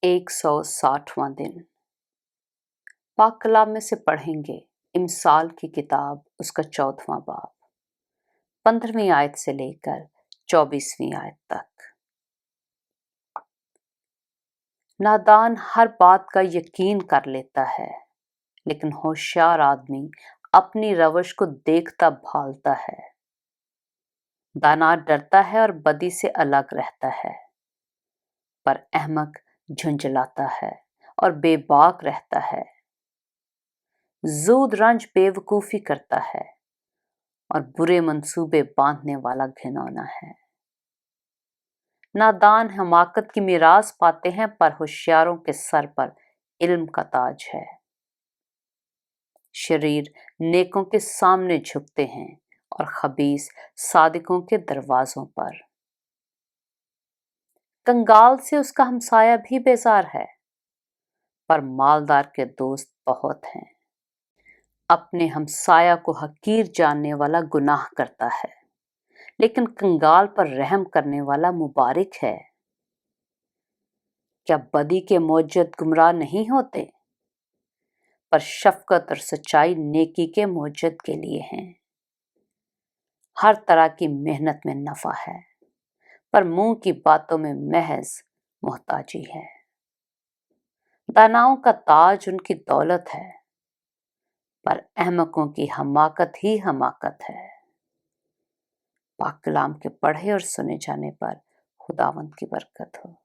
160वां दिन। पाक कलाम में से पढ़ेंगे इमसाल की किताब उसका 14वां बाब 15वीं आयत से लेकर 24वीं आयत तक। नादान हर बात का यकीन कर लेता है, लेकिन होशियार आदमी अपनी रवश को देखता भालता है। दाना डरता है और बदी से अलग रहता है, पर अहमक झुंझलाता है और बेबाक रहता है। ज़ूद रंज बेवकूफ़ी करता है और बुरे मंसूबे बांधने वाला घिनौना है। नादान हमाकत की मीरास पाते हैं, पर होशियारों के सर पर इल्म का ताज है। शरीर नेकों के सामने झुकते हैं और खबीस सादिकों के दरवाजों पर। कंगाल से उसका हमसाया भी बेजार है, पर मालदार के दोस्त बहुत हैं। अपने हमसाया को हकीर जानने वाला गुनाह करता है, लेकिन कंगाल पर रहम करने वाला मुबारक है। क्या बदी के मौजद गुमराह नहीं होते? पर शफकत और सच्चाई नेकी के मौजद के लिए हैं। हर तरह की मेहनत में नफा है, पर मुंह की बातों में महज मोहताजी है। दानाओं का ताज उनकी दौलत है, पर अहमकों की हमाकत ही हमाकत है। पाक कलाम के पढ़े और सुने जाने पर खुदावंद की बरकत हो।